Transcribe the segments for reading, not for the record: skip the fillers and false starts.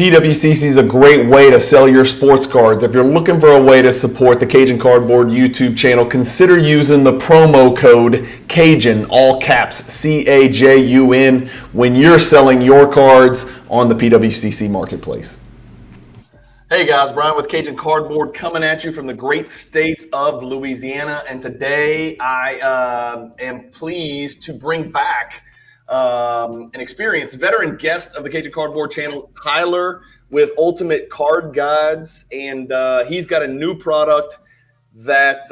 PWCC is a great way to sell your sports cards. If you're looking for a way to support the Cajun Cardboard YouTube channel, consider using the promo code Cajun, all caps, CAJUN, when you're selling your cards on the PWCC marketplace. Hey guys, Brian with Cajun Cardboard coming at you from the great state of Louisiana. And today I am pleased to bring back an experienced veteran guest of the Cajun Cardboard channel, Tyler with Ultimate Card Guides. And he's got a new product that,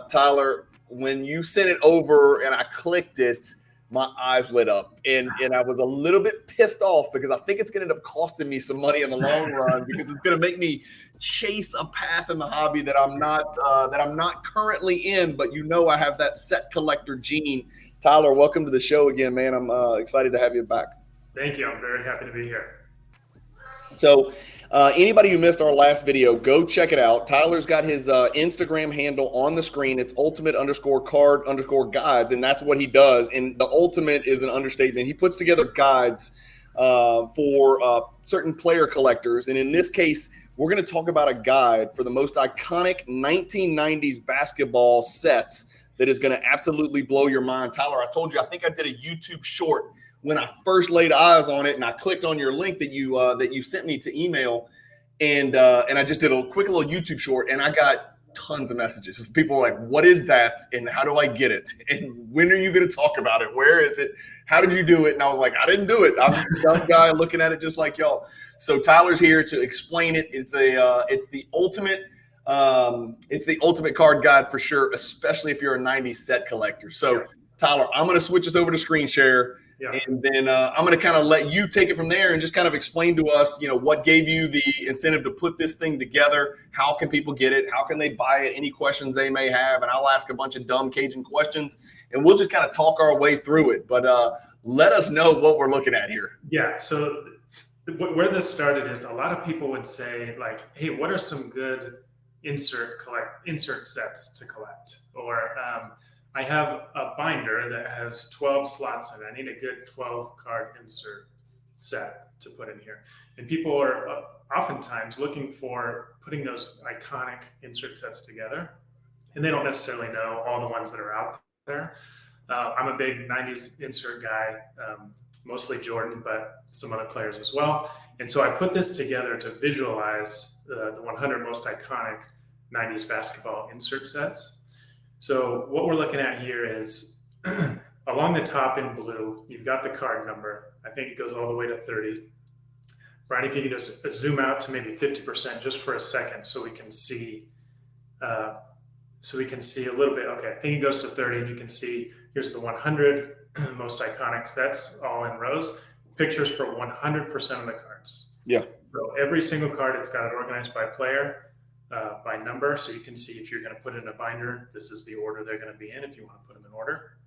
Tyler, when you sent it over and I clicked it, my eyes lit up. And I was a little bit pissed off because I think it's going to end up costing me some money in the long run because it's going to make me chase a path in the hobby that I'm not currently in, but I have that set collector gene. Tyler, welcome to the show again, man. I'm excited to have you back. Thank you. I'm very happy to be here. So anybody who missed our last video, go check it out. Tyler's got his Instagram handle on the screen. It's ultimate_card_guides, and that's what he does. And the ultimate is an understatement. He puts together guides for certain player collectors. And in this case, we're going to talk about a guide for the most iconic 1990s basketball sets that is going to absolutely blow your mind. Tyler, I told you, I think I did a YouTube short when I first laid eyes on it, and I clicked on your link that you sent me to email, and I just did a quick little YouTube short, and I got tons of messages. People were like, "What is that? And how do I get it? And when are you going to talk about it? Where is it? How did you do it?" And I was like, "I didn't do it. I'm just a young guy looking at it just like y'all." So Tyler's here to explain it. It's the ultimate card guide for sure, especially if you're a 90s set collector. So Tyler, I'm going to switch us over to screen share. Yeah. And then I'm going to kind of let you take it from there and just kind of explain to us, what gave you the incentive to put this thing together? How can people get it? How can they buy it? Any questions they may have? And I'll ask a bunch of dumb Cajun questions, and we'll just kind of talk our way through it. But let us know what we're looking at here. Yeah. So where this started is a lot of people would say, like, "Hey, what are some good insert sets to collect?" Or I have a binder that has 12 slots in it. I need a good 12 card insert set to put in here. And people are oftentimes looking for putting those iconic insert sets together. And they don't necessarily know all the ones that are out there. I'm a big 90s insert guy, mostly Jordan, but some other players as well. And so I put this together to visualize the 100 most iconic 90s basketball insert sets. So what we're looking at here is along the top in blue, you've got the card number. I think it goes all the way to 30. Brian, if you can just zoom out to maybe 50% just for a second so we can see a little bit. Okay, I think it goes to 30, and you can see here's the 100 most iconic sets all in rows. Pictures for 100% of the cards. Yeah. So every single card, it's got it organized by player. By number, so you can see if you're going to put it in a binder, this is the order they're going to be in if you want to put them in order.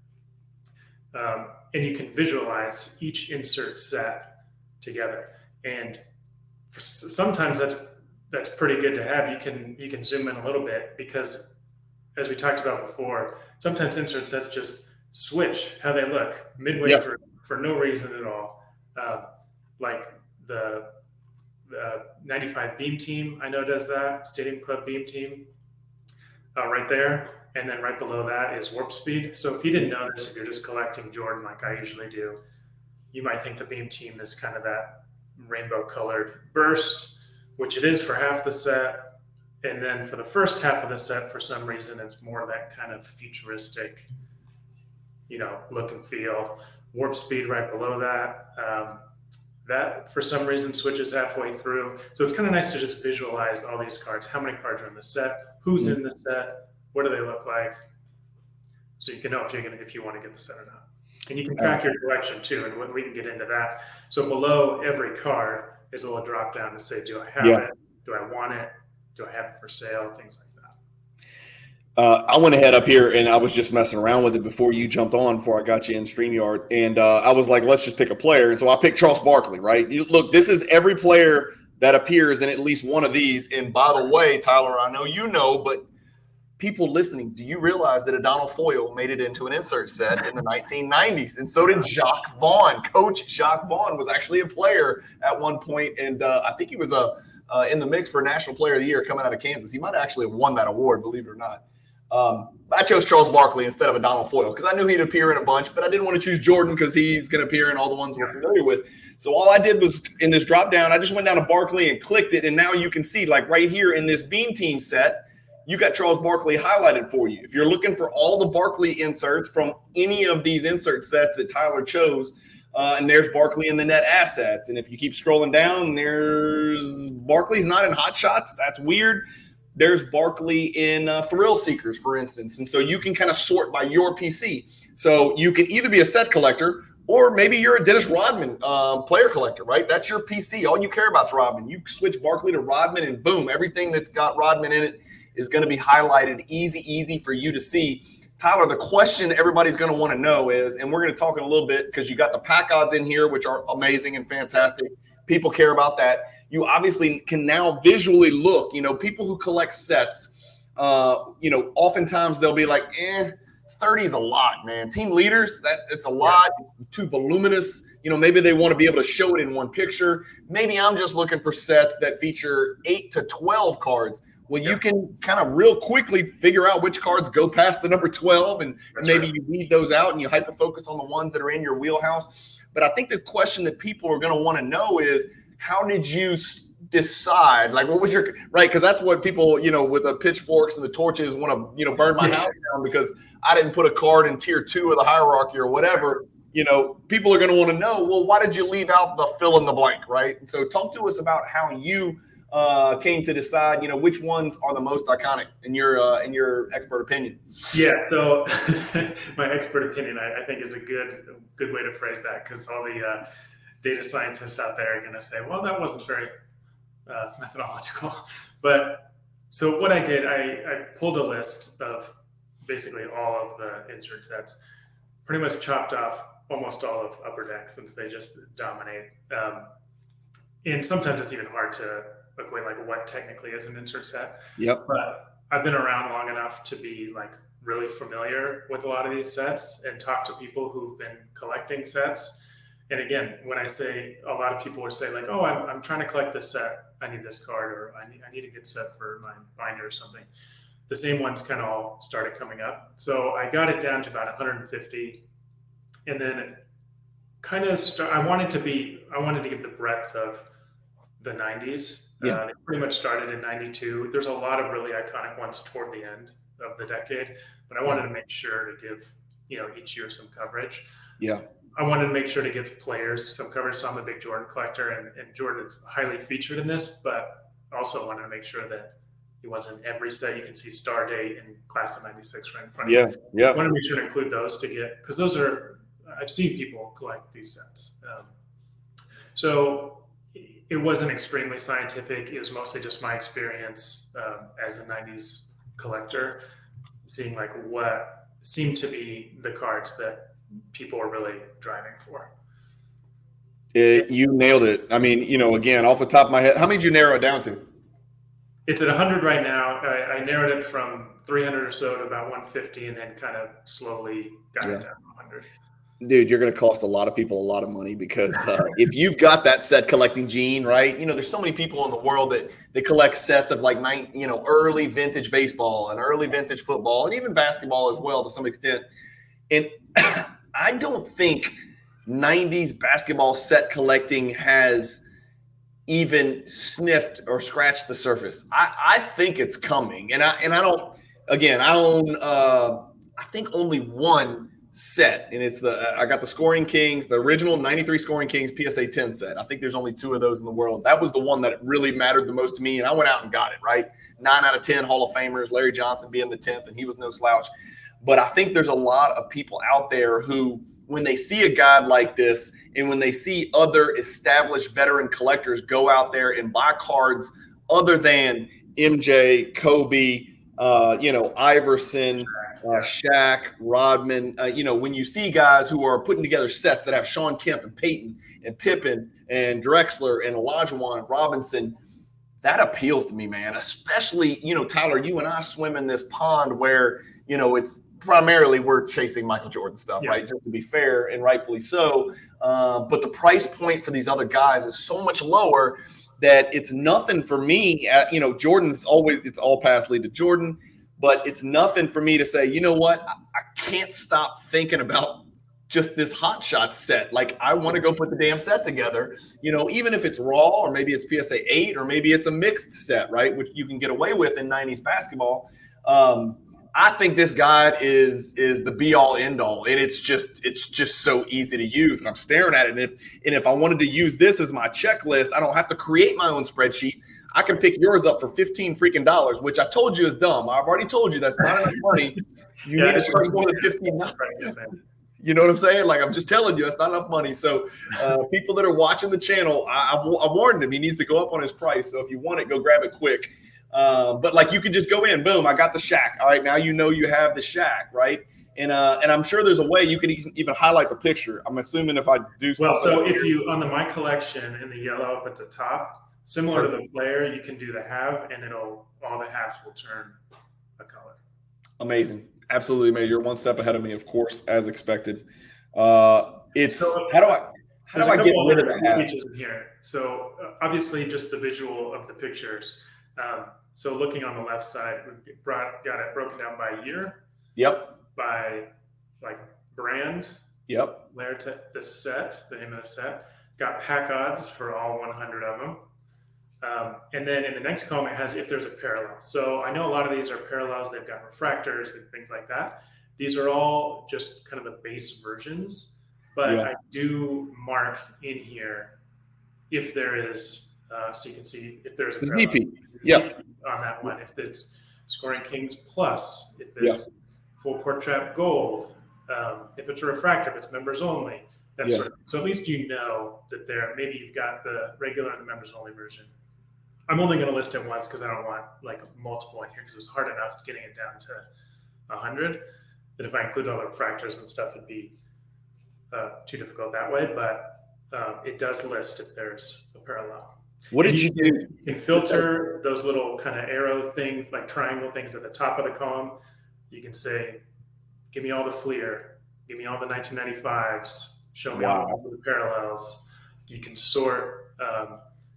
And you can visualize each insert set together. And sometimes that's pretty good to have. You can zoom in a little bit because, as we talked about before, sometimes insert sets just switch how they look midway through for no reason at all. Like the 95 Beam Team, I know does that. Stadium Club Beam Team right there. And then right below that is Warp Speed. So if you didn't know this, if you're just collecting Jordan like I usually do, you might think the Beam Team is kind of that rainbow colored burst, which it is for half the set. And then for the first half of the set, for some reason, it's more of that kind of futuristic, look and feel. Warp Speed right below that. That, for some reason, switches halfway through. So it's kind of nice to just visualize all these cards. How many cards are in the set? Who's in the set? What do they look like? So you can know if you want to get the set or not. And you can track your collection, too, and we can get into that. So below every card is a little drop down to say, do I have it? Do I want it? Do I have it for sale? Things like that. I went ahead up here and I was just messing around with it before you jumped on, before I got you in StreamYard. And I was like, let's just pick a player. And so I picked Charles Barkley, right? Look, this is every player that appears in at least one of these. And by the way, Tyler, I know but people listening, do you realize that O'Donnell Foyle made it into an insert set in the 1990s? And so did Jacques Vaughn. Coach Jacques Vaughn was actually a player at one point, and I think he was in the mix for National Player of the Year coming out of Kansas. He might have actually won that award, believe it or not. I chose Charles Barkley instead of O'Donnell Foyle because I knew he'd appear in a bunch, but I didn't want to choose Jordan because he's going to appear in all the ones we're familiar with. So all I did was in this drop down, I just went down to Barkley and clicked it, and now you can see, like right here in this Beam Team set, you got Charles Barkley highlighted for you. If you're looking for all the Barkley inserts from any of these insert sets that Tyler chose, and there's Barkley in the net assets. And if you keep scrolling down, there's Barkley's not in Hot Shots. That's weird. There's Barkley in Thrill Seekers, for instance. And so you can kind of sort by your PC. So you can either be a set collector or maybe you're a Dennis Rodman player collector, right? That's your PC. All you care about is Rodman. You switch Barkley to Rodman and boom, everything that's got Rodman in it is going to be highlighted easy for you to see. Tyler, the question everybody's going to want to know is, and we're going to talk in a little bit because you got the pack odds in here, which are amazing and fantastic. People care about that. You obviously can now visually look, people who collect sets, oftentimes they'll be like, 30 is a lot, man. Team leaders, it's a lot, too voluminous. Maybe they want to be able to show it in one picture. Maybe I'm just looking for sets that feature 8 to 12 cards. Well, you can kind of real quickly figure out which cards go past the number 12, and maybe you weed those out and you hyper-focus on the ones that are in your wheelhouse. But I think the question that people are going to want to know is, how did you decide? Like, what was your – right, because that's what people, with the pitchforks and the torches want to, burn my house down because I didn't put a card in tier 2 of the hierarchy or whatever. People are going to want to know, well, why did you leave out the fill in the blank, right? And so talk to us about how you – came to decide, which ones are the most iconic in your expert opinion. Yeah, so my expert opinion, I think, is a good way to phrase that, because all the data scientists out there are going to say, well, that wasn't very methodological. But so what I did, I pulled a list of basically all of the insert sets, pretty much chopped off almost all of Upper Deck since they just dominate. And sometimes it's even hard to equate like what technically is an insert set. Yep. But I've been around long enough to be like really familiar with a lot of these sets and talk to people who've been collecting sets. And again, when I say, a lot of people will say like, oh, I'm trying to collect this set, I need this card, or I need a good set for my binder or something. The same ones kind of all started coming up. So I got it down to about 150. And then kind of I wanted to give the breadth of the 90s. They pretty much started in 92. There's a lot of really iconic ones toward the end of the decade, but I wanted to make sure to give, each year some coverage. Yeah. I wanted to make sure to give players some coverage. So I'm a big Jordan collector, and Jordan is highly featured in this, but also wanted to make sure that he wasn't every set. You can see Star Date and Class of 96 right in front of you. Yeah. I wanted to make sure to include those because those are, I've seen people collect these sets. So it wasn't extremely scientific. It was mostly just my experience as a 90s collector, seeing like what seemed to be the cards that people were really driving for. You nailed it. I mean, again, off the top of my head, how many did you narrow it down to? It's at 100 right now. I narrowed it from 300 or so to about 150, and then kind of slowly got it down to 100. Dude, you're going to cost a lot of people a lot of money because if you've got that set collecting gene, right? There's so many people in the world that collect sets of like early vintage baseball and early vintage football and even basketball as well to some extent. And I don't think 90s basketball set collecting has even sniffed or scratched the surface. I think it's coming, and I don't. Again, I own I think only one set, and it's I got the Scoring Kings, the original 93 Scoring Kings PSA 10 set. I think there's only 2 of those in the world. That was the one that really mattered the most to me, and I went out and got it, right? 9 out of 10 Hall of Famers, Larry Johnson being the 10th, and he was no slouch. But I think there's a lot of people out there who, when they see a guide like this and when they see other established veteran collectors go out there and buy cards other than MJ, Kobe, Iverson, Shaq, Rodman, when you see guys who are putting together sets that have Sean Kemp and Peyton and Pippen and Drexler and Olajuwon and Robinson, that appeals to me, man. Especially, Tyler, you and I swim in this pond where, it's primarily we're chasing Michael Jordan stuff, right? Just to be fair, and rightfully so. But the price point for these other guys is so much lower that it's nothing for me. Jordan's always, it's all paths lead to Jordan, but it's nothing for me to say, you know what? I can't stop thinking about just this hot shot set. Like, I want to go put the damn set together, even if it's raw, or maybe it's PSA 8, or maybe it's a mixed set, right? Which you can get away with in 90s basketball. I think this guide is the be all end all, and it's just so easy to use. And I'm staring at it, and if I wanted to use this as my checklist, I don't have to create my own spreadsheet. I can pick yours up for $15 freaking, which I told you is dumb. I've already told you that's not enough money. You need to charge more than $15. You know what I'm saying? Like, I'm just telling you, that's not enough money. So people that are watching the channel, I've warned him he needs to go up on his price. So if you want it, go grab it quick. But like, you can just go in, boom, I got the shack. All right, now you have the shack, right? And I'm sure there's a way you can even highlight the picture. I'm assuming if I do something. Well, so if you, on the My Collection in the yellow up at the top, similar to the player, you can do the have, and all the halves will turn a color. Amazing. Absolutely, man. You're one step ahead of me, of course, as expected. How do I get rid of the features in here? So obviously, just the visual of the pictures. So looking on the left side, we've got it broken down by year. Yep. By like brand. Yep. The set, the name of the set. Got pack odds for all 100 of them. And then in the next column, it has if there's a parallel. So I know a lot of these are parallels. They've got refractors and things like that. These are all just kind of the base versions. But I do mark in here if there is, so you can see if there's a parallel. On that one. If it's Scoring Kings Plus, if it's Full Court Trap Gold, if it's a refractor, if it's members only, that sort of. So at least you know that maybe you've got the regular and the members only version. I'm only going to list it once because I don't want like multiple in here because it was hard enough getting it down to 100. That if I include all the refractors and stuff, it'd be too difficult that way. But it does list if there's a parallel. What did you do? You can filter those little kind of arrow things, like triangle things at the top of the column. You can say, give me all the Fleer, give me all the 1995s, show me all the parallels. You can sort.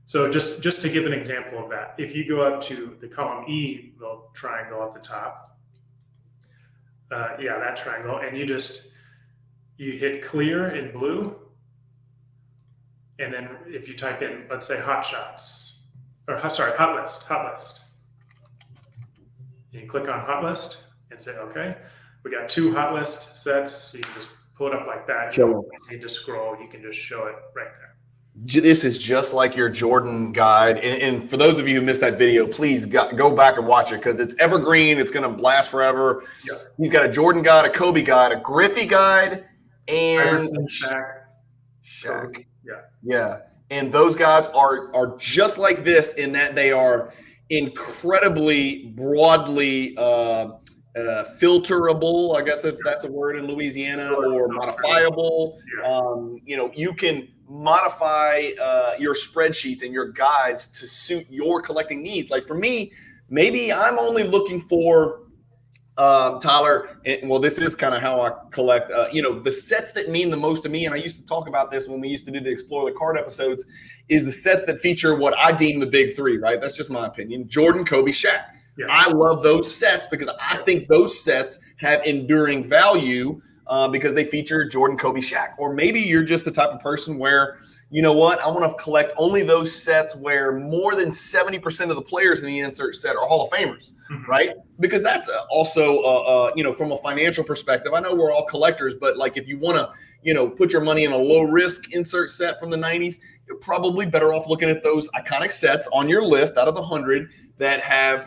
So just to give an example of that, if you go up to the column E, little triangle at the top, that triangle, and you hit clear in blue, and then if you type in, let's say hot list, and you click on hot list and say, okay, we got 2 hot list sets, so you can just pull it up like that. You don't need to scroll, you can just show it right there. This is just like your Jordan guide. And for those of you who missed that video, please go back and watch it because it's evergreen. It's going to last forever. Yep. He's got a Jordan guide, a Kobe guide, a Griffey guide, and Iverson, Shaq. Yeah. And those guides are just like this in that they are incredibly broadly filterable, I guess if that's a word in Louisiana, or modifiable. You can modify your spreadsheets and your guides to suit your collecting needs. Like for me, maybe I'm only looking for Tyler, this is kind of how I collect, the sets that mean the most to me. And I used to talk about this when we used to do the Explore the Card episodes, is the sets that feature what I deem the big 3, right? That's just my opinion. Jordan, Kobe, Shaq. Yeah. I love those sets because I think those sets have enduring value because they feature Jordan, Kobe, Shaq. Or maybe you're just the type of person where, you know what, I want to collect only those sets where more than 70% of the players in the insert set are Hall of Famers, right? Because that's also, from a financial perspective, I know we're all collectors, but like if you want to, put your money in a low risk insert set from the 90s, you're probably better off looking at those iconic sets on your list out of the 100 that have,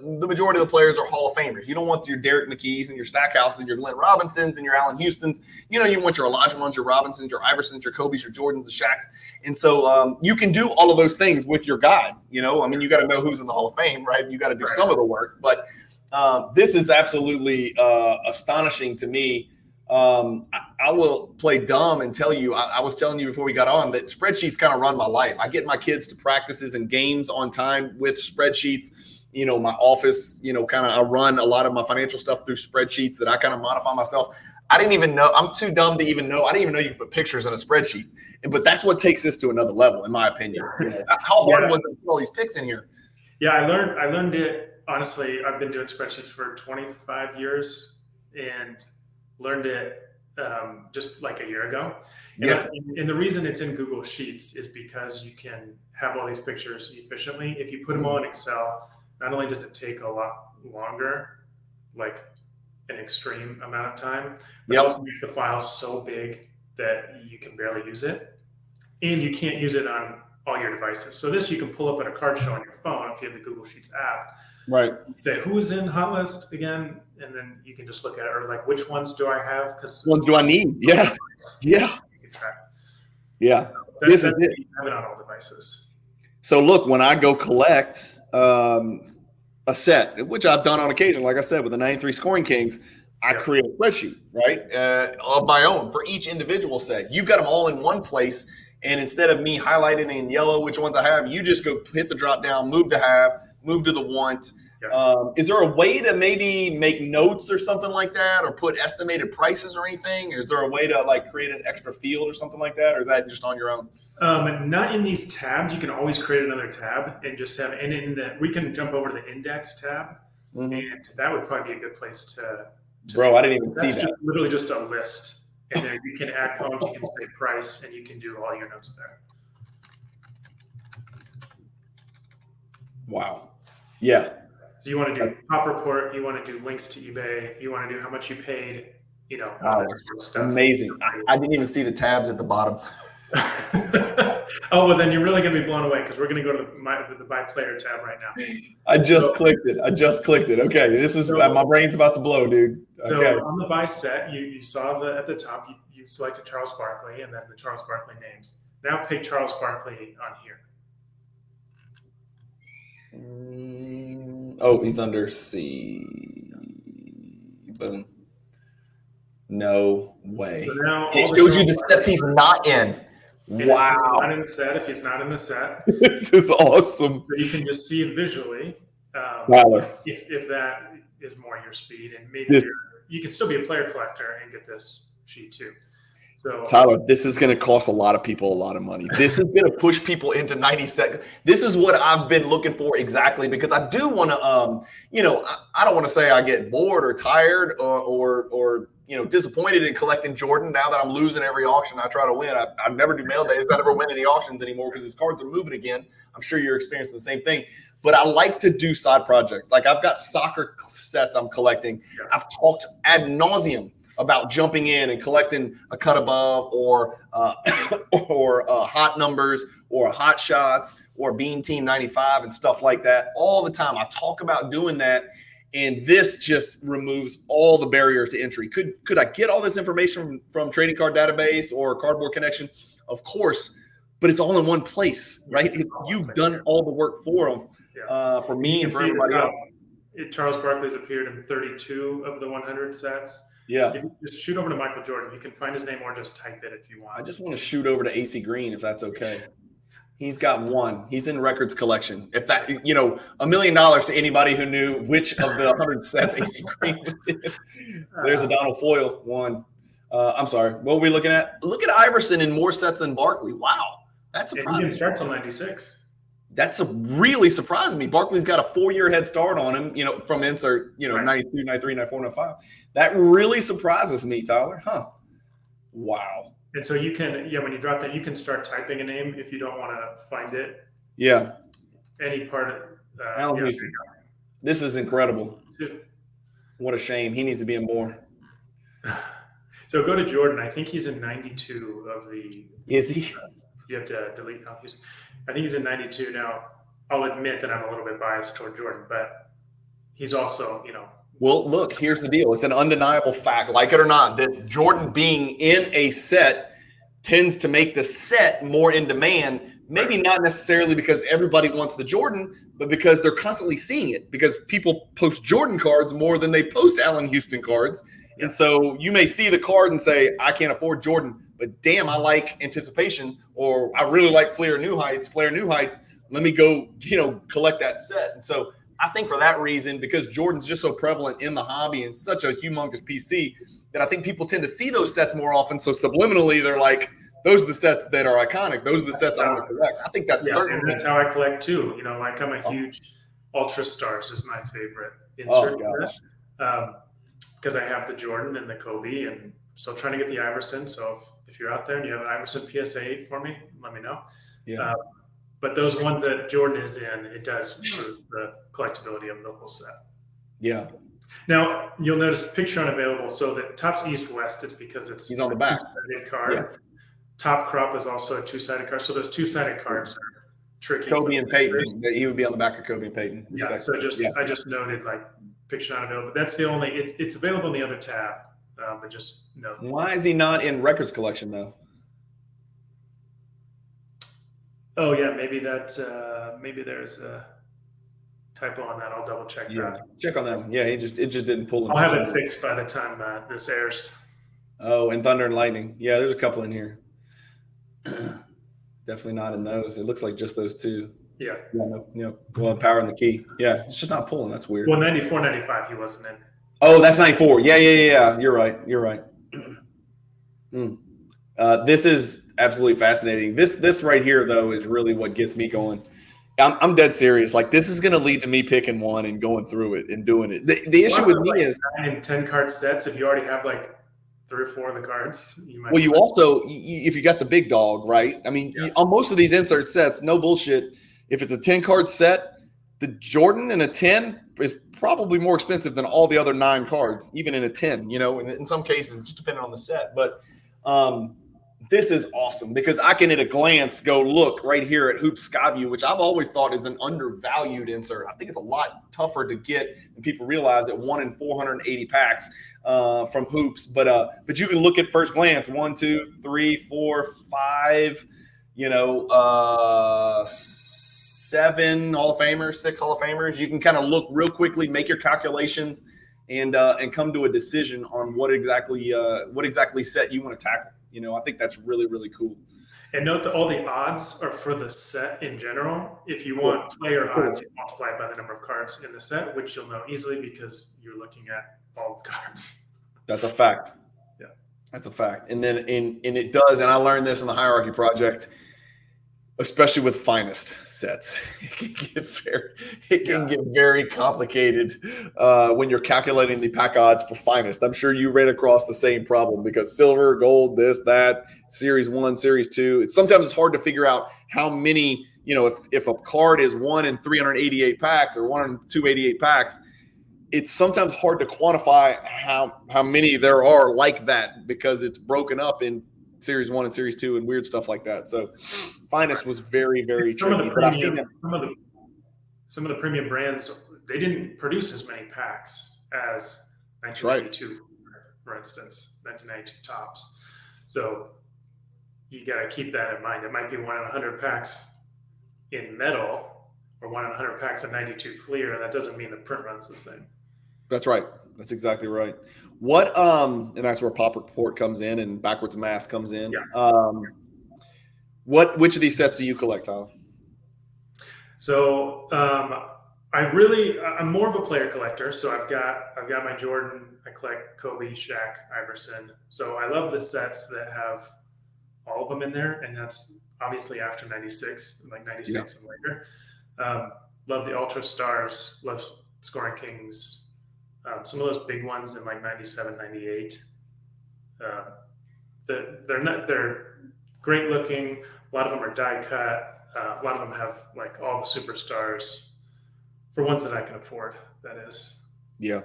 the majority of the players are Hall of Famers. You don't want your Derek McKees and your Stackhouses and your Glenn Robinsons and your Allen Houstons. You want your Olajuwons, your Robinsons, your Iversons, your Kobe's, your Jordans, the Shaqs. And so you can do all of those things with your guide. You got to know who's in the Hall of Fame, right? You got to do some of the work. But this is absolutely astonishing to me I will play dumb and tell you, I was telling you before we got on that spreadsheets kind of run my life. I get my kids to practices and games on time with spreadsheets. You know, my office, you know, kind of I run a lot of my financial stuff through spreadsheets that I kind of modify myself. I didn't even know. I'm too dumb to even know. I didn't even know you could put pictures in a spreadsheet. But that's what takes this to another level, in my opinion. You know, how hard was it to put all these pics in here? Yeah, I learned it, honestly. I've been doing spreadsheets for 25 years and learned it just like a year ago. And the reason it's in Google Sheets is because you can have all these pictures efficiently. If you put them all in Excel, not only does it take a lot longer, like an extreme amount of time, but it also makes the file so big that you can barely use it. And you can't use it on all your devices. So this you can pull up at a card show on your phone if you have the Google Sheets app. Right. Say who is in hot list again, and then you can just look at it, or like which ones do I have? Because ones do I need? Yeah. You can track. Yeah. This is it. You have it on all devices. So look, when I go collect a set, which I've done on occasion, like I said, with the 93 Scoring Kings, I create a spreadsheet, right, of my own for each individual set. You've got them all in one place, and instead of me highlighting in yellow which ones I have, you just go hit the drop down, move to have, move to the want. Is there a way to maybe make notes or something like that, or put estimated prices or anything? Is there a way to like create an extra field or something like that, or is that just on your own? Not in these tabs. You can always create another tab and just have, and in the, we can jump over to the index tab, and that would probably be a good place to Bro, I didn't even see that. Literally just a list, and then you can add columns, you can say price, and you can do all your notes there. Wow. Yeah. So you want to do pop report, you want to do links to eBay, you want to do how much you paid, you know, all that sort of stuff. Amazing. I didn't even see the tabs at the bottom. Oh, well, then you're really going to be blown away because we're going to go to the buy player tab right now. I just clicked it. Okay, this is my brain's about to blow, dude. So okay. On the buy set, you saw at the top, you selected Charles Barkley and then the Charles Barkley names. Now pick Charles Barkley on here. Oh, he's under C. Boom. No way. So now it shows you the sets he's not in. Wow. If he's not in the set, if he's not in the set. This is awesome. So you can just see it visually. Tyler. If that is more your speed, and maybe you can still be a player collector and get this sheet too. So Tyler, this is going to cost a lot of people a lot of money. This is going to push people into 90 seconds. This is what I've been looking for exactly, because I do want to, you know, I don't want to say I get bored or tired or you know, disappointed in collecting Jordan now that I'm losing every auction I try to win. I never do mail days. I never win any auctions anymore because his cards are moving again. I'm sure you're experiencing the same thing. But I like to do side projects. Like I've got soccer sets I'm collecting. I've talked ad nauseum about jumping in and collecting a cut above or hot numbers or hot shots or Bean Team 95 and stuff like that all the time. I talk about doing that, and this just removes all the barriers to entry. Could I get all this information from Trading Card Database or Cardboard Connection? Of course, but it's all in one place, right? You've done all the work for them, for me and for everybody else. Charles Barkley's appeared in 32 of the 100 sets. Yeah. If you just shoot over to Michael Jordan, you can find his name or just type it if you want. I just want to shoot over to AC Green if that's okay. He's got one. He's in records collection. If that, you know, $1 million to anybody who knew which of the 100 sets AC Green was in. There's a Donald Foyle one. I'm sorry. What were we looking at? Look at Iverson in more sets than Barkley. Wow. That's surprising. And he didn't start till 96. That's really surprised me. Barkley's got a 4-year head start on him, you know, from insert, you know, right. 92, 93, 94, 95. That really surprises me, Tyler. Huh. Wow. And so you can, when you drop that, you can start typing a name if you don't want to find it. Yeah. Any part of Alan Houston. This is incredible. What a shame. He needs to be in more. So go to Jordan. I think he's in 92 of the. Is he? You have to delete Alan Houston. I think he's in 92 now. I'll admit that I'm a little bit biased toward Jordan, but he's also, you know. Well, look, here's the deal. It's an undeniable fact, like it or not, that Jordan being in a set tends to make the set more in demand. Maybe not necessarily because everybody wants the Jordan, but because they're constantly seeing it. Because people post Jordan cards more than they post Allen Houston cards. Yeah. And so you may see the card and say, I can't afford Jordan, but damn, I like anticipation, or I really like Flair New Heights. Let me go, collect that set. And so I think for that reason, because Jordan's just so prevalent in the hobby and such a humongous PC, that I think people tend to see those sets more often. So subliminally, they're like, those are the sets that are iconic. Those are the sets I want to collect. I think that's certainly. And that's how I collect too. Like I'm a huge Ultra Stars is my favorite insert because I have the Jordan and the Kobe, and I'm still trying to get the Iverson. So if you're out there and you have an Iverson PSA 8 for me, let me know. Yeah. But those ones that Jordan is in, it does improve the collectability of the whole set. Yeah. Now you'll notice picture unavailable. So the top's east-west. It's because he's on the back. Two-sided card. Yeah. Top crop is also a two-sided card. So those two-sided cards are tricky. Kobe and Peyton. He would be on the back of Kobe and Peyton. Yeah. So I just noted like picture not available. But that's the only. It's available in the other tab. But just no. Why is he not in records collection though? Oh yeah, maybe there's a typo on that. I'll double check that. Check on that one. Yeah, it just didn't pull him. I'll have it fixed by the time this airs. Oh, and Thunder and Lightning. Yeah, there's a couple in here. Definitely not in those. It looks like just those two. Yeah. Well, Power and the Key. Yeah, it's just not pulling. That's weird. Well, 94, 95, he wasn't in. Oh, that's 94. Yeah. You're right. This is absolutely fascinating. This right here, though, is really what gets me going. I'm dead serious. Like, this is going to lead to me picking one and going through it and doing it. The issue with me is 9 and 10 card sets. If you already have like 3 or 4 of the cards, you might. Well, you also, if you got the big dog, right? I mean, on most of these insert sets, no bullshit. If it's a 10 card set, the Jordan in a 10 is probably more expensive than all the other 9 cards, even in a 10. In some cases, just depending on the set. But this is awesome because I can at a glance go look right here at Hoops Skyview, which I've always thought is an undervalued insert. I think it's a lot tougher to get than people realize at 1 in 480 packs from Hoops. But you can look at first glance 1, 2, 3, 4, 5, 7 Hall of Famers, 6 Hall of Famers. You can kind of look real quickly, make your calculations, and come to a decision on what exactly set you want to tackle. I think that's really, really cool. And note that all the odds are for the set in general. If you want player odds, you multiply it by the number of cards in the set, which you'll know easily because you're looking at all the cards. That's a fact. Yeah, that's a fact. And then it does, and I learned this in the Hierarchy Project, especially with finest sets. It can get very complicated when you're calculating the pack odds for finest. I'm sure you ran across the same problem because silver, gold, this, that, series 1, series 2. Sometimes it's hard to figure out how many, if a card is 1 in 388 packs or 1 in 288 packs, it's sometimes hard to quantify how many there are like that because it's broken up in Series 1 and Series 2 and weird stuff like that. So finest was very, very tricky. Some of the premium brands, they didn't produce as many packs as 1992, for instance, 1992 tops. So you got to keep that in mind. It might be 1 in 100 packs in metal or 1 in 100 packs of 92 Fleer. That doesn't mean the print run's the same. That's right. That's exactly right. What and that's where Pop Report comes in and backwards math comes in. Yeah. Which of these sets do you collect, Tyler? So I'm more of a player collector. So I've got my Jordan. I collect Kobe, Shaq, Iverson. So I love the sets that have all of them in there, and that's obviously after 96, like 96 and later. Love the Ultra Stars. Love Scoring Kings. Some of those big ones in like 97, 98. They're great looking. A lot of them are die cut. A lot of them have like all the superstars for ones that I can afford. That is. Yeah.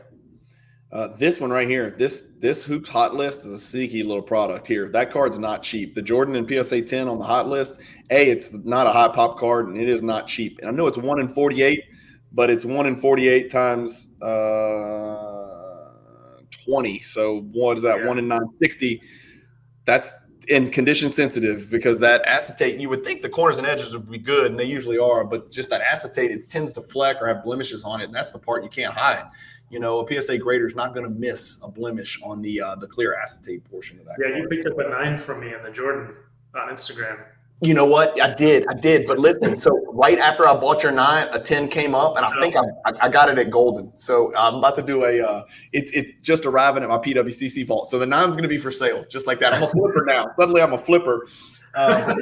This one right here, this Hoops Hot List is a sneaky little product here. That card's not cheap. The Jordan and PSA 10 on the Hot List, it's not a high pop card and it is not cheap. And I know it's 1 in 48. But it's 1 in 48 times 20. So what is that? Yeah. 1 in 960. That's in condition sensitive because that acetate, you would think the corners and edges would be good, and they usually are, but just that acetate, it tends to fleck or have blemishes on it, and that's the part you can't hide. you know, a PSA grader is not going to miss a blemish on the clear acetate portion of that. Yeah, card. you picked up a 9 from me in the Jordan on Instagram. You know what? I did. But listen, so right after I bought your 9, a 10 came up, and I think I got it at Golden. So I'm about to do it's just arriving at my PWCC Vault. So the 9's going to be for sale, just like that. I'm a flipper now. Suddenly I'm a flipper. I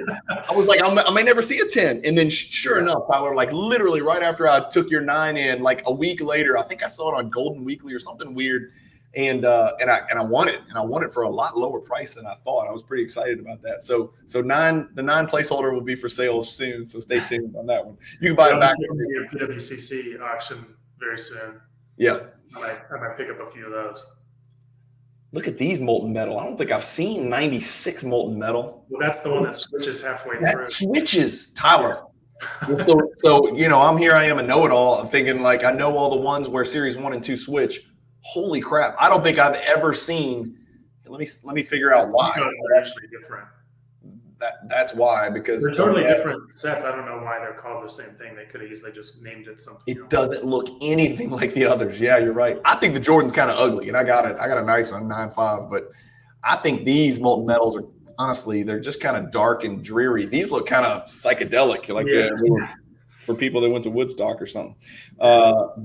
was like, I may never see a 10. And then sure enough, Tyler, like literally right after I took your 9 in, like a week later, I think I saw it on Golden Weekly or something weird. And I won it, and I won it for a lot lower price than I thought. I was pretty excited about that. So the 9 placeholder will be for sale soon. So stay tuned on that one. You can buy it back from the PWCC auction very soon. Yeah, I might pick up a few of those. Look at these molten metal. I don't think I've seen 96 molten metal. Well, that's the one that switches halfway that through. Switches, Tyler. So you know, I am a know-it-all. I'm thinking like I know all the ones where Series 1 and 2 switch. Holy crap! I don't think I've ever seen. Let me figure out why. They're actually different. That's why, because they're totally different sets. I don't know why they're called the same thing. They could have easily just named it something. It doesn't look anything like the others. Yeah, you're right. I think the Jordan's kind of ugly, and I got it. I got a nice one, 9.5, but I think these molten metals are honestly they're just kind of dark and dreary. These look kind of psychedelic, like for people that went to Woodstock or something.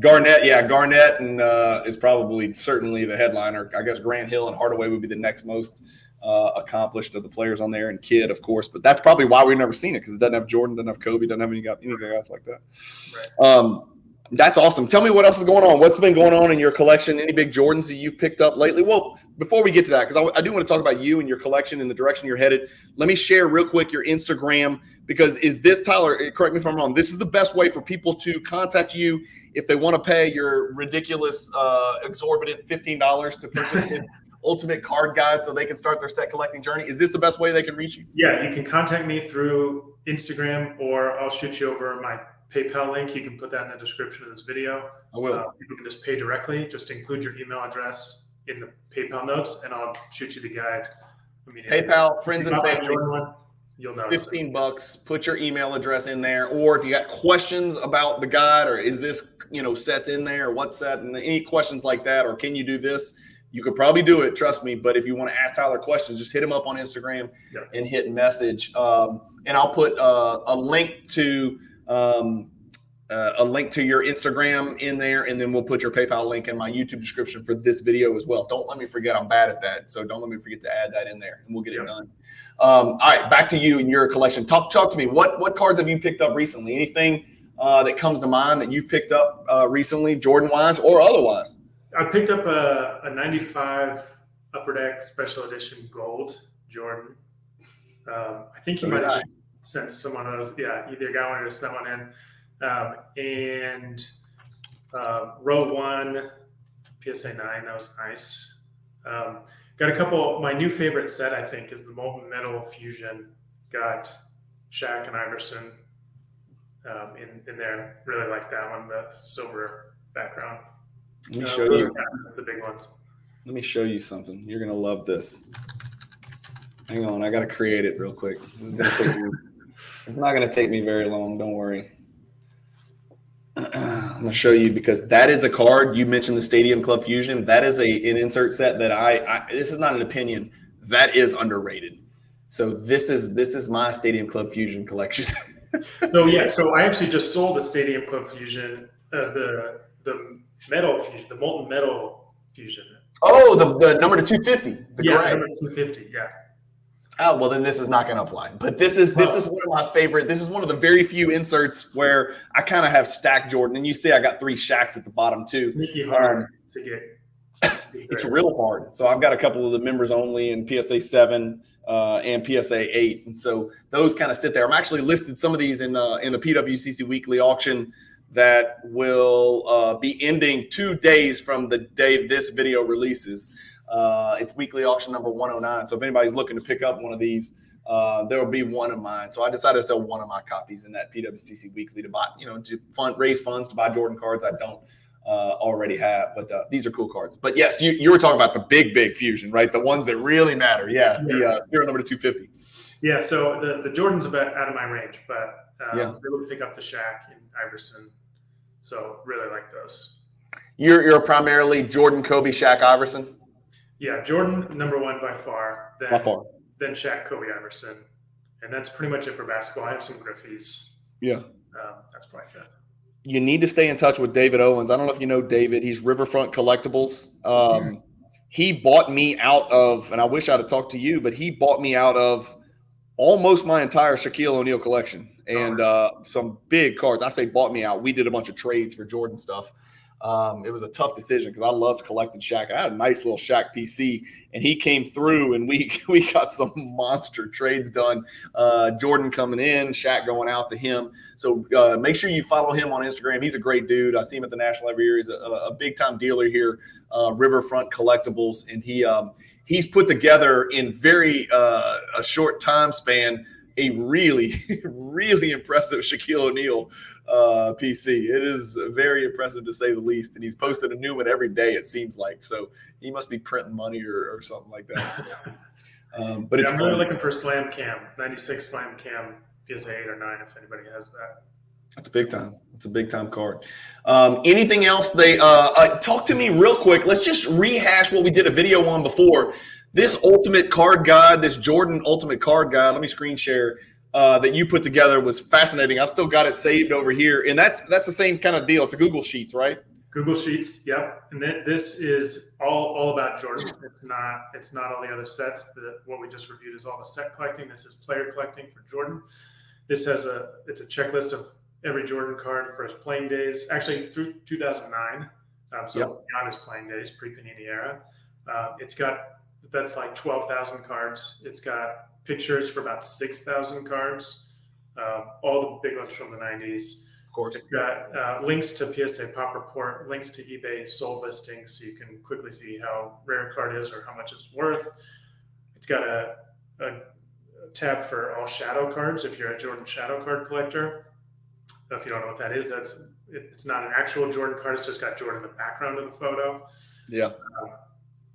Garnett, and is probably certainly the headliner. I guess Grant Hill and Hardaway would be the next most accomplished of the players on there, and Kidd, of course. But that's probably why we've never seen it, because it doesn't have Jordan, doesn't have Kobe, doesn't have any guys like that. Right. That's awesome. Tell me what else is going on. What's been going on in your collection? Any big Jordans that you've picked up lately? Well, before we get to that, because I do want to talk about you and your collection and the direction you're headed, let me share real quick your Instagram, because is this, Tyler, correct me if I'm wrong, this is the best way for people to contact you if they want to pay your ridiculous, exorbitant $15 to purchase the Ultimate Card Guide so they can start their set collecting journey? Is this the best way they can reach you? Yeah, you can contact me through Instagram, or I'll shoot you over my PayPal link. You can put that in the description of this video. I will. People can just pay directly. Just include your email address in the PayPal notes, and I'll shoot you the guide immediately. PayPal, friends and family, you'll know. $15. Put your email address in there, or if you got questions about the guide, or is this sets in there, or what's that, and any questions like that, or can you do this? You could probably do it, trust me. But if you want to ask Tyler questions, just hit him up on Instagram and hit message. And I'll put a link to your Instagram in there, and then we'll put your PayPal link in my YouTube description for this video as well. Don't let me forget. I'm bad at that, so don't let me forget to add that in there, and we'll get it done. All right, back to you and your collection. Talk to me. What cards have you picked up recently? Anything that comes to mind that you've picked up recently, Jordan-wise or otherwise? I picked up a 95 Upper Deck Special Edition Gold Jordan. I think you might have just sent someone else. Yeah, either got one or just sent one in. And row 1 PSA 9, that was nice. Got a couple. My new favorite set, I think, is the Molten Metal Fusion. Got Shaq and Iverson in there. Really like that one, the silver background. Let me show you the big ones. Let me show you something. You're gonna love this. Hang on, I gotta create it real quick. This is gonna take me. It's not gonna take me very long. Don't worry. I'm gonna show you, because that is a card. You mentioned the Stadium Club Fusion. That is an insert set that I this is not an opinion. That is underrated. So this is my Stadium Club Fusion collection. So I actually just sold the Stadium Club Fusion, the metal fusion, the molten metal fusion. Oh, the number to 250. Number 250. Yeah. Oh, well, then this is not going to apply. But this is one of my favorite. This is one of the very few inserts where I kind of have stacked Jordan, and you see I got 3 Shaqs at the bottom too. Sneaky hard to get. It's real hard. So I've got a couple of the members only in PSA 7 and PSA 8, and so those kind of sit there. I'm actually listed some of these in the PWCC weekly auction that will be ending 2 days from the day this video releases. It's weekly auction number 109. So if anybody's looking to pick up one of these, there will be one of mine. So I decided to sell one of my copies in that PWCC weekly to buy, to raise funds to buy Jordan cards I don't already have. But these are cool cards. But yes, you were talking about the big fusion, right? The ones that really matter. Yeah. The serial number 250. Yeah. So the Jordan's about out of my range, but I was able to pick up the Shaq and Iverson. So really like those. You're primarily Jordan, Kobe, Shaq, Iverson. Yeah, Jordan number one by far. By far. Then Shaq, Kobe, Iverson, and that's pretty much it for basketball. I have some Griffies. Yeah. That's probably fifth. You need to stay in touch with David Owens. I don't know if you know David. He's Riverfront Collectibles. He bought me out of, and I wish I'd have talked to you, but he bought me out of almost my entire Shaquille O'Neal collection and some big cards. I say bought me out. We did a bunch of trades for Jordan stuff. It was a tough decision because I loved collecting Shaq. I had a nice little Shaq PC, and he came through, and we got some monster trades done. Jordan coming in, Shaq going out to him. So make sure you follow him on Instagram. He's a great dude. I see him at the National every year. He's a big-time dealer here, Riverfront Collectibles, and he's put together in very a short time span a really, really impressive Shaquille O'Neal PC. It is very impressive to say the least. And he's posted a new one every day, it seems like. So he must be printing money or something like that. But it's I'm really looking for Slam Cam, 96 Slam Cam, PSA 8 or 9, if anybody has that. That's a big time. It's a big time card. Anything else? They talk to me real quick. Let's just rehash what we did a video on before. This ultimate card guide, this Jordan ultimate card guide. Let me screen share that you put together was fascinating. I've still got it saved over here, and that's the same kind of deal. It's a Google Sheets, right? Google Sheets, yep. And then this is all about Jordan. It's not all the other sets. What we just reviewed is all the set collecting. This is player collecting for Jordan. This has it's a checklist of every Jordan card for his playing days, actually through 2009. Beyond his playing days, pre-Panini era. That's like 12,000 cards. It's got pictures for about 6,000 cards. All the big ones from the 90s. Of course. It's got links to PSA Pop Report, links to eBay sold listings, so you can quickly see how rare a card is or how much it's worth. It's got a tab for all shadow cards if you're a Jordan shadow card collector. If you don't know what that is, it's not an actual Jordan card. It's just got Jordan in the background of the photo. Yeah.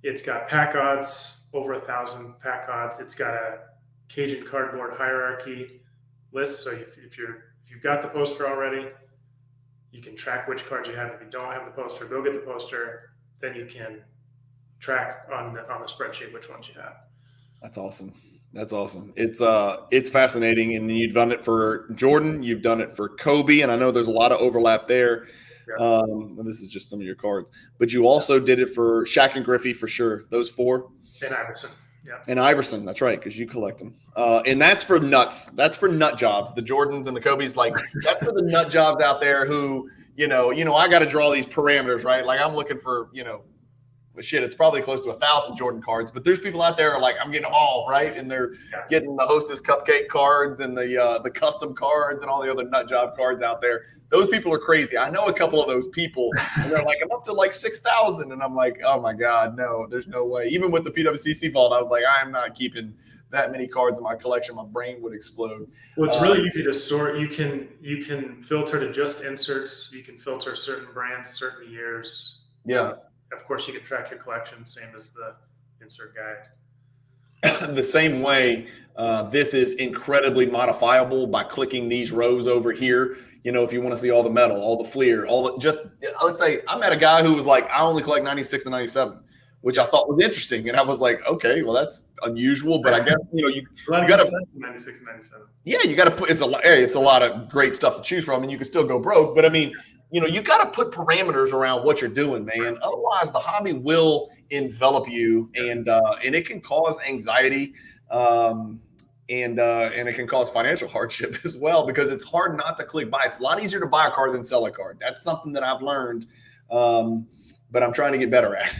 It's got pack odds, over 1,000 pack odds. It's got a Cajun Cardboard hierarchy list. So if you've got the poster already, you can track which cards you have. If you don't have the poster, go get the poster. Then you can track on the spreadsheet which ones you have. That's awesome. That's awesome. It's fascinating, and you've done it for Jordan. You've done it for Kobe, and I know there's a lot of overlap there. Yeah. This is just some of your cards, but you also did it for Shaq and Griffey for sure. Those four. And Iverson. Yeah. And Iverson. That's right, because you collect them. And that's for nuts. That's for nut jobs. The Jordans and the Kobe's, like that's for the nut jobs out there who, I got to draw these parameters, right? Like I'm looking for, it's probably close to 1,000 Jordan cards, but there's people out there who are like, I'm getting them all, right? And they're getting the Hostess Cupcake cards and the custom cards and all the other nut job cards out there. Those people are crazy. I know a couple of those people, and they're like, I'm up to like 6,000. And I'm like, oh my God, no, there's no way. Even with the PWCC Vault, I was like, I'm not keeping that many cards in my collection. My brain would explode. Well, it's really easy to sort. You can filter to just inserts. You can filter certain brands, certain years. Yeah. Of course, you can track your collection, same as the insert guide. The same way, this is incredibly modifiable by clicking these rows over here. If you want to see all the metal, all the Fleer, let's say I met a guy who was like, I only collect 96 and 97, which I thought was interesting. And I was like, okay, well, that's unusual, but I guess, you got to 96 and 97. Yeah, you got to put, it's a lot of great stuff to choose from, and you can still go broke. But I mean, you got to put parameters around what you're doing, man. Otherwise, the hobby will envelop you, and it can cause anxiety, and it can cause financial hardship as well, because it's hard not to click buy. It's a lot easier to buy a card than sell a card. That's something that I've learned, but I'm trying to get better at.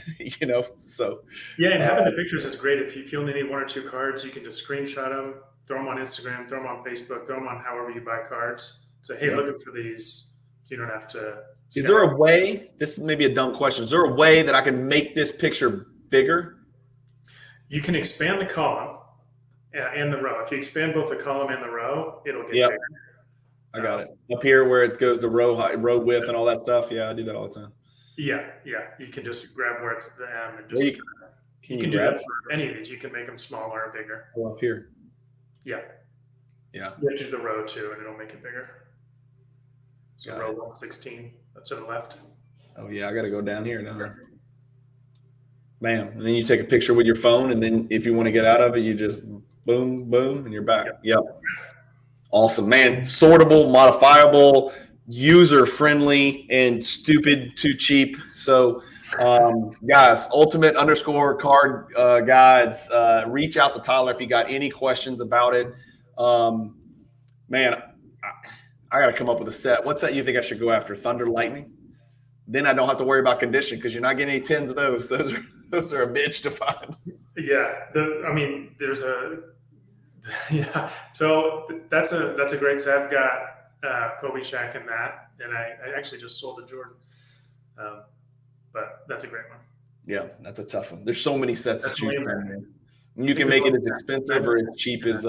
So yeah, and having the pictures is great. If you only need one or two cards, you can just screenshot them, throw them on Instagram, throw them on Facebook, throw them on however you buy cards. So hey, looking for these. So you don't have to. Is there a way, this may be a dumb question, is there a way that I can make this picture bigger? You can expand the column and the row. If you expand both the column and the row, it'll get bigger. I got it. Up here where it goes to row height, row width and all that stuff. Yeah, I do that all the time. Yeah. You can just grab where it's the M and just. You can do that for any of these. You can make them smaller or bigger. Oh, up here. Yeah. You have to do the row too, and it'll make it bigger. So row 116, that's to the left. Oh yeah, I got to go down here now. Bam. And then you take a picture with your phone, and then if you want to get out of it, you just boom, boom, and you're back. Yep. Awesome, man. Sortable, modifiable, user friendly, and stupid too cheap. So, guys, ultimate_card guides. Reach out to Tyler if you got any questions about it. Man, I got to come up with a set. What's that you think I should go after? Thunder, lightning? Then I don't have to worry about condition because you're not getting any 10s of those. Those are a bitch to find. Yeah, there's a yeah. So that's a great set. I've got Kobe Shack in that, and I actually just sold a Jordan, but that's a great one. Yeah, that's a tough one. There's so many sets to choose from. You can make it as expensive or as cheap as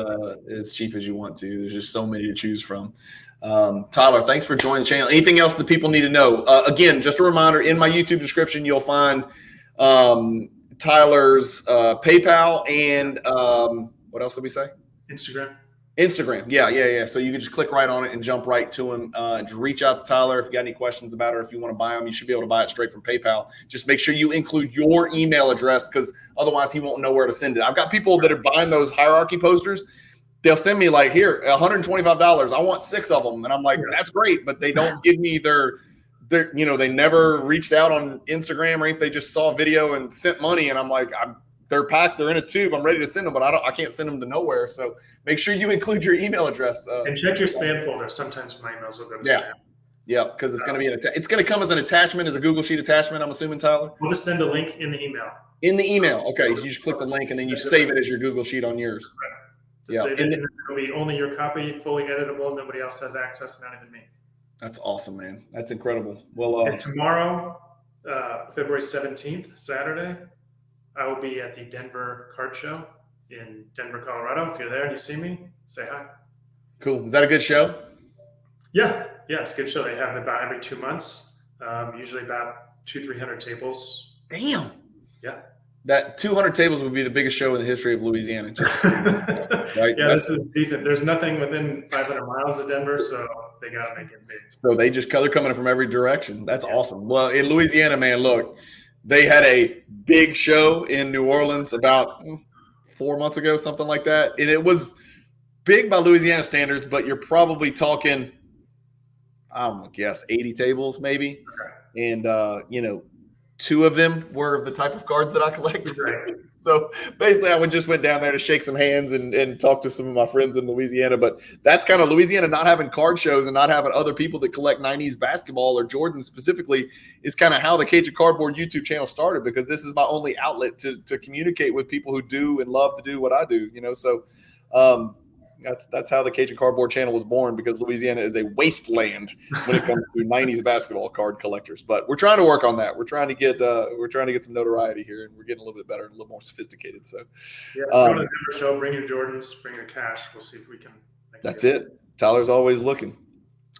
you want to. There's just so many to choose from. Tyler, thanks for joining the channel. Anything else that people need to know? Again, just a reminder, in my YouTube description, you'll find Tyler's PayPal and what else did we say? Instagram. Yeah. So you can just click right on it and jump right to him. Just reach out to Tyler if you got any questions about it, or if you want to buy them. You should be able to buy it straight from PayPal. Just make sure you include your email address, because otherwise he won't know where to send it. I've got people that are buying those hierarchy posters. They'll send me like, here, $125. I want 6 of them. And I'm like, that's great. But they don't give me their they never reached out on Instagram or anything. They just saw a video and sent money. And I'm like, they're packed. They're in a tube. I'm ready to send them, but I can't send them to nowhere. So make sure you include your email address. And check your spam folder. Sometimes my emails will go to spam. Yeah, because it's going to be it's going to come as an attachment, as a Google Sheet attachment, I'm assuming, Tyler? We'll just send a link in the email. In the email. Okay, so you just click the link and then you save it as your Google Sheet on yours. Right. Save it, it'll be only your copy, fully editable. Nobody else has access, not even me. That's awesome, man. That's incredible. Well, and tomorrow, February 17th, Saturday, I will be at the Denver Card Show in Denver, Colorado. If you're there and you see me, say hi. Cool. Is that a good show? Yeah, it's a good show. They have it about every 2 months, usually about 200-300 tables. Damn. Yeah. That 200 tables would be the biggest show in the history of Louisiana. Right? Yeah, this is decent. There's nothing within 500 miles of Denver, so they got to make it big. So they're coming from every direction. That's awesome. Well, in Louisiana, man, look, they had a big show in New Orleans about 4 months ago, something like that. And it was big by Louisiana standards, but you're probably talking, I don't guess, 80 tables maybe. Okay. And, 2 of them were the type of cards that I collect. Right. So basically, I just went down there to shake some hands and talk to some of my friends in Louisiana. But that's kind of Louisiana not having card shows and not having other people that collect 90s basketball or Jordan specifically is kind of how the Cajun Cardboard YouTube channel started, because this is my only outlet to communicate with people who do and love to do what I do. So that's how the Cajun Cardboard channel was born, because Louisiana is a wasteland when it comes to 90s basketball card collectors. But we're trying to work on that. We're trying to get some notoriety here, and we're getting a little bit better and a little more sophisticated. So go to the Denver show, bring your Jordans, bring your cash. We'll see if we can make that's it. Tyler's always looking.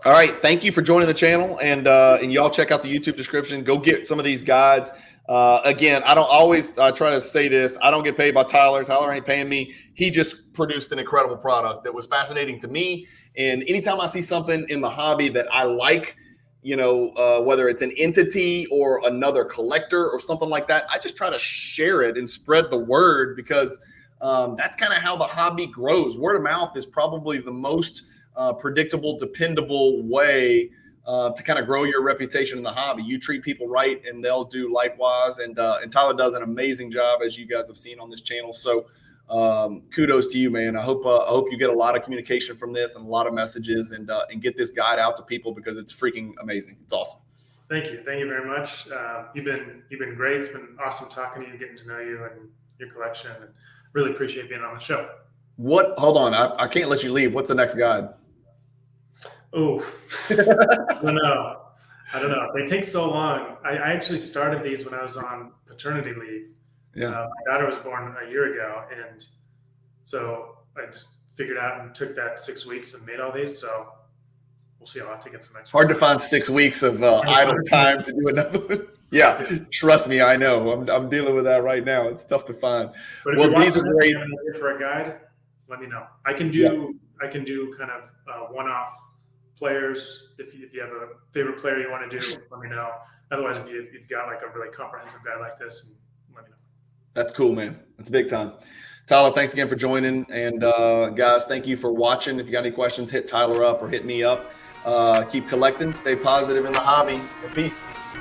All right, thank you for joining the channel, and y'all check out the YouTube description. Go get some of these guides. Again, I don't always try to say this. I don't get paid by Tyler. Tyler ain't paying me. He just produced an incredible product that was fascinating to me. And anytime I see something in the hobby that I like, whether it's an entity or another collector or something like that, I just try to share it and spread the word, because that's kind of how the hobby grows. Word of mouth is probably the most predictable, dependable way to kind of grow your reputation in the hobby. You treat people right, and they'll do likewise. And Tyler does an amazing job, as you guys have seen on this channel. So kudos to you, man. I hope you get a lot of communication from this and a lot of messages, and get this guide out to people, because it's freaking amazing. It's awesome. Thank you very much. You've been great. It's been awesome talking to you, getting to know you and your collection, and really appreciate being on the show. Hold on, I can't let you leave. What's the next guide? Oh, I don't know. They take so long. I actually started these when I was on paternity leave. Yeah. My daughter was born a year ago, and so I just figured out and took that 6 weeks and made all these. So we'll see. I'll have to get some extra. Hard to find 6 weeks of idle time to do another one. Yeah, trust me, I know. I'm dealing with that right now. It's tough to find. But if these are great for a guide, let me know. I can do kind of one-off players. If you have a favorite player you want to do, let me know. Otherwise, if you've got like a really comprehensive guide like this, let me know. That's cool, man. That's big time. Tyler, thanks again for joining. And guys, thank you for watching. If you got any questions, hit Tyler up or hit me up. Keep collecting. Stay positive in the hobby. Peace.